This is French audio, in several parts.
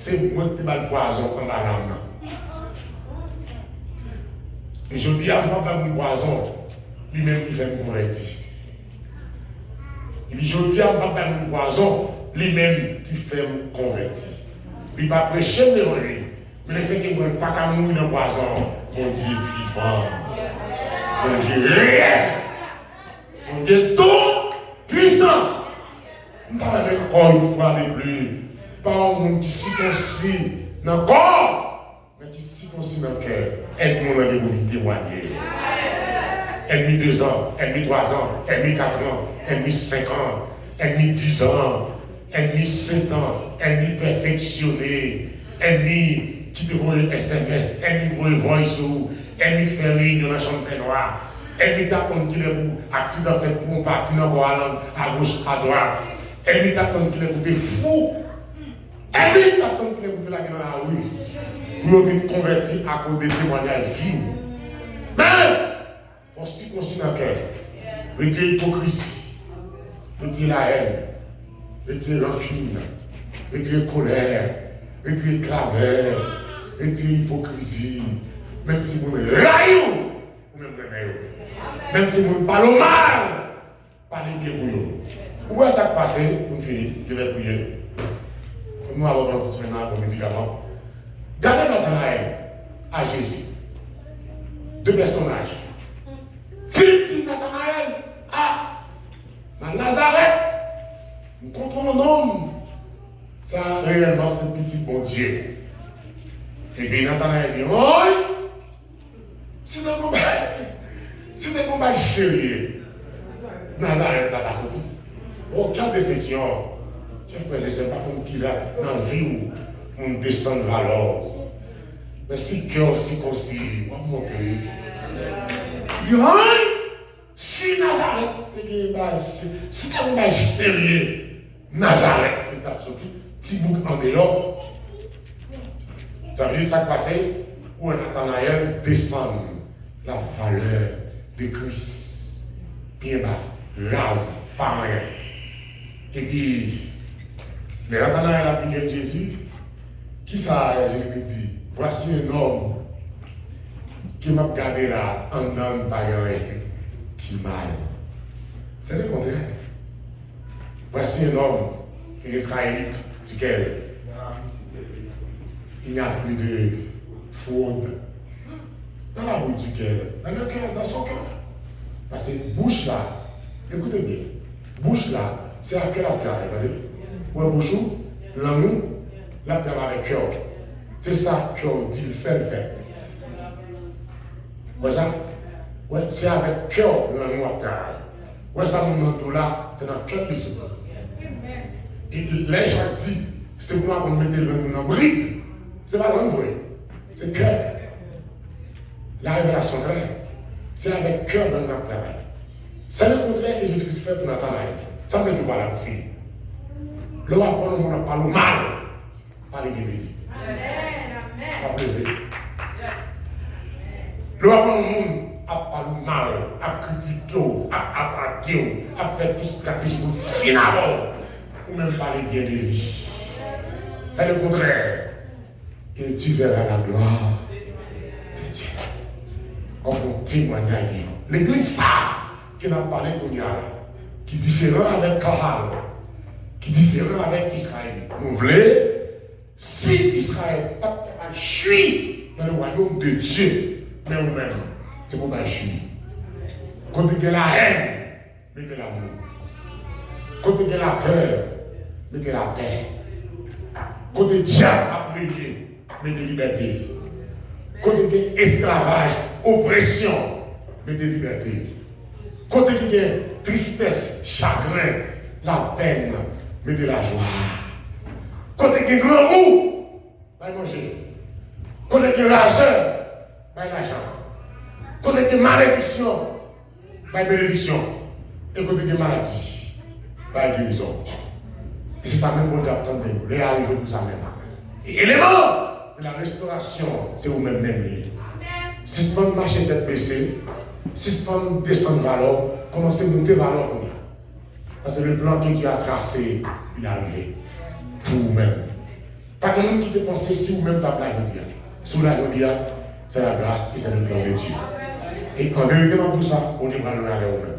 c'est moi qui mets le poison en bas l'âme. Et je dis à moi, pas mon poison, lui-même qui fait me convertir. Il dit, je dis à moi, pas mon poison, lui-même qui fait me convertir. Il va prêcher devant lui. Mais le fait qu'il ne veut pas qu'à mourir dans le poison, mon Dieu vivant. Mon Dieu réel. Mon Dieu tout puissant. Nous ne parlons pas encore une fois de plus. Pas un monde qui circoncis dans le corps, mais qui circoncis dans le cœur. Aide-nous dans les mouvements témoigner. Elle mis 2 ans, elle mis 3 ans, elle mis 4 ans, elle mis 5 ans, elle mis 10 ans, elle mis 7 ans, elle mis perfectionner, elle mis qui te voit SMS, elle mis voix voice, elle mis faire réunion dans la chambre fait noire, elle mis t'attendre qu'il est pour accident fait pour un parti dans à gauche, à droite, elle mit t'attendre qu'il est pour des fous, elle mit t'attendre qu'il est pour la gueule dans la rue, pour venir convertir à cause des témoignages vifs. Mais on s'y consigne dans le cœur. Retirer l'hypocrisie, retirer la haine, retirer rancune, retirer colère, retirer clameur, retirer l'hypocrisie. Même si vous ne raillez, vous même même si vous ne parlez mal, parlez bien pour vous. Pourquoi ça passe? Nous finissons, je vais prier. Nous avons besoin de soins pour médicaments. Gardez Nathanaël à Jésus. 2 personnages. Philippe dit Nathanaël, dans Nazareth, nous contrôlons l'homme. Ça, réellement, c'est un petit bon Dieu. Et puis Nathanaël dit, oui, c'est un combat sérieux. Nazareth, ça a sorti. Aucune déception. Chef frère, je ne sais pas comme qui a dans la vie où on descend de valeur. Mais si cœur, si concis, on va monter. Il dit, si Nazareth, si tu as un sérieux, Nazareth, que tu as sorti, petit bouc en dehors. Ça veut dire ça qui passait où Nathanaël descend la valeur de Christ. Bien bas, rase, pas rien. Et puis, le Nathanaël a vu Jésus. Qui ça, Jésus dit? Voici un homme qui m'a regardé là, en homme païen, qui mal. C'est le contraire. Voici un homme, un Israélite, duquel il n'y a plus de fraude dans la bouche duquel, dans le cœur, dans son cœur. Parce que bouche là, écoutez bien, bouche là, c'est à quel acteur, regardez. Ouais, bouche, langue, l'acteur avec cœur. C'est ça que dit le fait. Ouais, ça? Ouais, c'est avec cœur le noir carré. Ouais, ça, mon manteau là, c'est dans le cœur qui se dit. Et les gens disent, c'est pour moi qu'on mette le nom dans bride. C'est pas l'homme vrai. C'est cœur. La révélation claire, c'est avec cœur dans notre travail. C'est le contraire que Jésus-Christ fait pour notre travail. Ça ne veut pas la fille. Le roi, on ne parle mal, pas les bébés. Pas pleurer. Le roi, on a parlé mal, a critiqué, a attaqué, a fait toute stratégie pour finalement, ou même parler bien de lui. Fais le contraire, et tu verras la gloire de Dieu. On peut témoigner à vivre. L'église, ça, qui n'a parlé qu'on y a là, qui est différent avec Kahal, qui est différent avec Israël. Nous voulons, si Israël n'a pas chuit dans le royaume de Dieu, mais nous-mêmes, c'est pour pas chuit. Quand il y a la haine, mettez l'amour. Quand il y a la peur, mettez la paix. Quand il y a diable à prier, mettez liberté. Quand il y a esclavage, oppression, mettez liberté. Quand il y a tristesse, chagrin, la peine, mettez la joie. Quand il y a grand roux, va manger. Quand il y a l'argent, va l'argent. Quand il y a malédiction, va bénédiction. Et quand il y a maladie, va guérison. Et c'est ça même qu'on doit attendre de nous. Les arriver pour ça même. Et élément de la restauration, c'est vous-même même. Si ce monde marche tête baissée, si ce monde descend de valeur, commencez à monter valeur pour nous. Parce que le plan que Dieu a tracé, il est arrivé. Pour vous-même. Pas de monde qui te pense si ou même pas la dire. Sous la dire, c'est la grâce et c'est le plan de Dieu. Et en vérité, dans tout ça, on dit pas loin avec vous-même.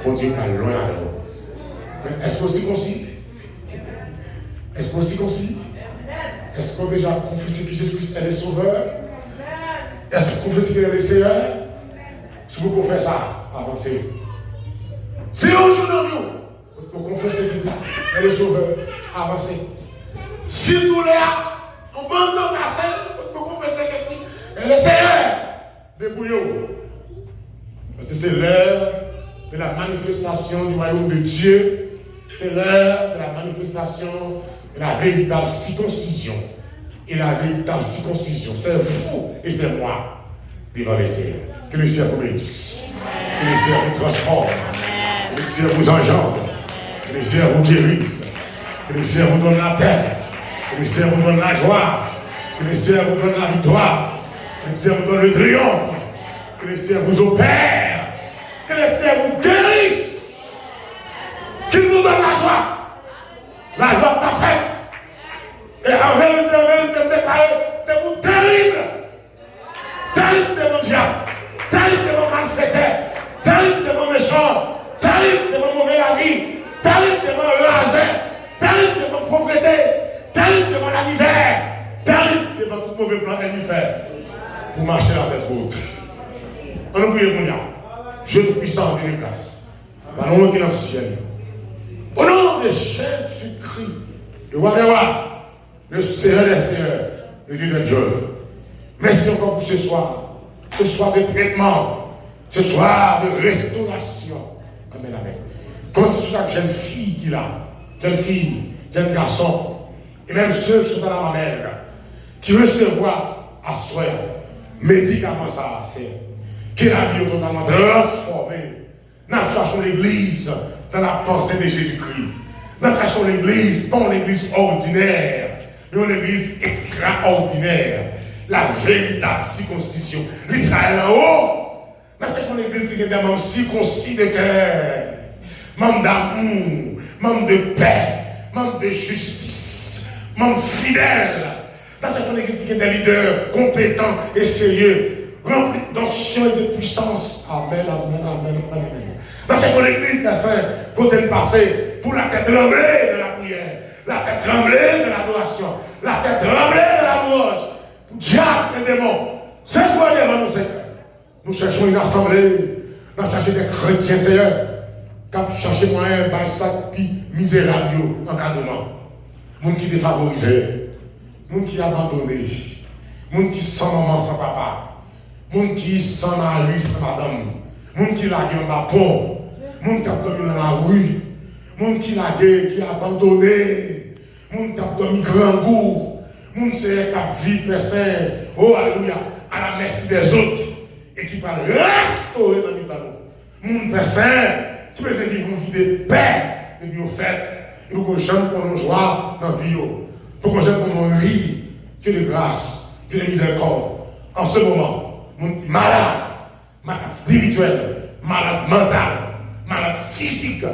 On dit pas loin avec vous. Mais est-ce qu'on s'y consigne? Est-ce qu'on s'y consigne? Est-ce qu'on a déjà confessé que Jésus-Christ est le Sauveur? Est-ce qu'on confesse qu'il est le Seigneur? Si vous pouvez faire ça, avancez. Si on joue dans vous, vous confessez que Christ est le Sauveur, avancez. Si vous voulez, on peut entendre passer, vous confessez que Christ est le Seigneur. Débrouillez-vous. Parce que c'est l'heure de la manifestation du royaume de Dieu. C'est l'heure de la manifestation de la véritable circoncision. Et la véritable circoncision, c'est vous et c'est moi devant les Seigneurs. Que le Seigneur vous bénisse. Que le Seigneur vous transforme. Que le Seigneur vous engendre. Que le Seigneur vous guérisse. Que le Seigneur vous donne la paix. Que le Seigneur vous donne la joie. Que le Seigneur vous donne la victoire. Que le Seigneur vous donne le triomphe. Que le Seigneur vous opère. Que le Seigneur vous guérisse. Qu'il vous donne la joie. La joie parfaite. Et en vérité, c'est vous terrible. Terrible devant le diable. Terrible devant le malfaiteur. Terrible devant le méchant. Terrible devant mauvais la vie. Terrible devant le hasard. Terrible devant la pauvreté. Terrible devant la misère. Terrible devant tout mauvais plan qu'elle lui fait. Pour marcher la tête haute. On nous prie mon Dieu. Dieu tout-puissant en une place. Dans le nom qui est dans le ciel. Au nom de Jésus-Christ. Le roi des rois. Le Seigneur des seigneurs. Le Dieu de Dieu. Merci encore pour ce soir. Ce soir de traitement. Ce soir de restauration. Amen, amen. Comment c'est chaque jeune fille qu'il a. Jeune fille, jeune garçon. Et même ceux qui sont dans la mamelle. Qui recevoir à soi. Médicament ça, c'est. Que la vie est totalement transformée. Nous cherchons l'église dans la pensée de Jésus-Christ. Nous cherchons l'église, pas une église ordinaire, mais une église extraordinaire. La véritable circoncision. L'Israël en haut. Nous cherchons l'église qui est des membres circoncis de cœur, membres d'amour, membres de paix, membres de justice, membres fidèles. Nous cherchons l'église qui est des leaders compétents et sérieux. Rempli d'onction et de puissance. Amen, amen, amen, amen. Nous cherchons l'église des saints pour te passer pour la tête tremblée de la prière, la tête tremblée de l'adoration, la tête tremblée de la louange. Pour diable et démons, c'est quoi devant nous, Seigneur? Nous cherchons une assemblée, nous cherchons des chrétiens, Seigneur, qui ont cherché moyen par ça qui misérable encadrement. Monde qui défavorisé, monde qui abandonné, monde qui sans maman, sans papa. Moun qui sans mari, sans madame, moun qui lagué en bas pont, moun qui a dormi dans la rue, moun qui lagué, qui a abandonné, moun qui a dormi grand goût, moun qui a vécu personne, oh alléluia, à la merci des autres, et qui va restaurer dans le talon. Moun personne qui peut vivre une vie de paix, et bien fait, et pour que les gens pour nous joie dans la vie, pour que les gens pour nous rire, que de grâce, que de miséricorde, en ce moment. Malade spirituel, malade mental, malade physique,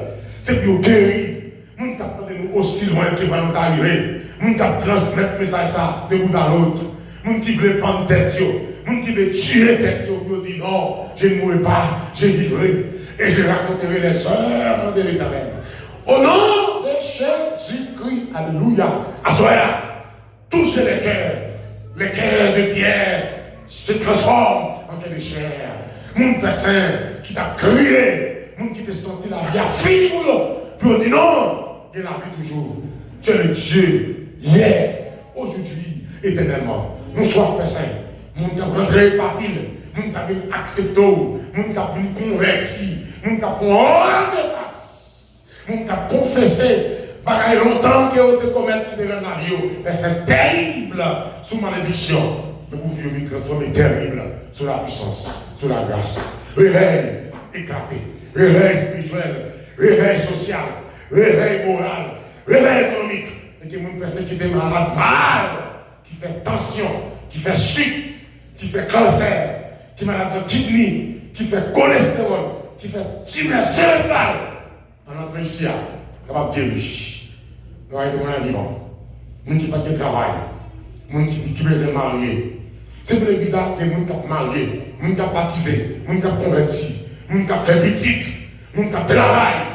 c'est pour guérir. Nous t'attendons aussi loin que va nous arriver. Nous transmettre le message ça de bout à l'autre. Nous qui veulent prendre tête, nous qui veulent tuer tête, nous disent non, je ne mourrai pas, je vivrai et je raconterai les œuvres de l'Éternel. Au nom de Jésus-Christ, alléluia. Assoya, touchez les cœurs de pierre. Se transforme en cœur de chair. Mon personne qui t'a crié, mon qui t'a senti la vie a fini pour nous. Puis on dit non, il y a la vie toujours. Tu es le Dieu hier, aujourd'hui, éternellement. Nous sommes personne. Mon qui a rentré par pile, mon qui a accepté, mon qui a converti, mon qui a fait hors de face, mon qui a confessé. Bagaille longtemps que vous te commettre qui te rend la vie. C'est terrible sous malédiction. Mais vous vivez transformé terrible sur la puissance, sur la grâce. Réveil éclaté, réveil spirituel, réveil social, réveil moral, réveil économique. Et que une personne qui est malade, qui fait tension, qui fait sucre, qui fait cancer, qui est malade de kidney, qui fait cholestérol, qui fait tumeur cérébrale. En entrant ici, capable de guérir. Nous allons être vivants. les gens qui font du travail, les gens qui besoin marier. C'est pour l'église, il y a des gens qui sont mariés, des gens qui sont baptisés, des gens qui sont convertis, des gens qui ont fait petite, des gens qui travaillent,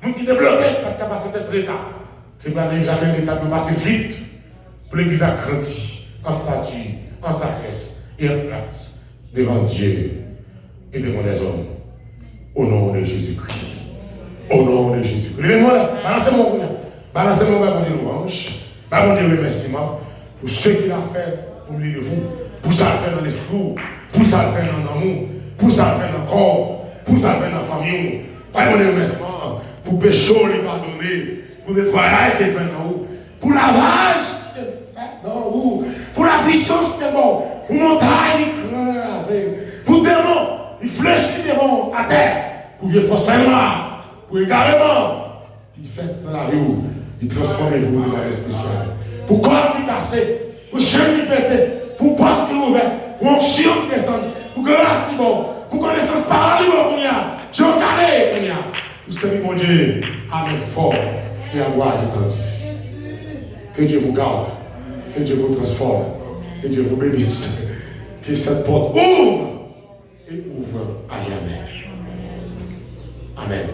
des gens qui développent la capacité de l'État. C'est pour l'examen de l'État peut passer vite pour l'église à grandir en statut, en sagesse et en place devant Dieu et devant les hommes. Au nom de Jésus-Christ. Au nom de Jésus-Christ. Levez-moi là, balancez-moi au balancez-moi au bon Dieu louange, bon Dieu remerciement pour ce qu'il a fait au milieu de vous, pour ça le faire dans l'esprit, pour ça le faire dans l'amour, pour ça le faire dans le corps, pour ça le faire dans la famille. Bon Dieu remerciement pour péché les pardonner, pour nettoyage qu'il fait dans vous, pour lavage qu'il fait dans vous, pour la puissance des bons, pour montagne écrasée, pour démons, il fléchit des bons à terre, pour vieux forcément, pour égarement, il fait dans la vie, il transforme vous de manière spéciale. Pour corps qui casse, pour chaîne qui pète, pour porte qui ouvert, pour onction qui descend, pour grâce qui bon, pour connaissance parole qui bon, je carré, pour servir mon Dieu, Amen fort et à gloire étendue. Que Dieu vous garde, que Dieu vous transforme, que Dieu vous bénisse, que cette porte ouvre et ouvre à jamais. Amen.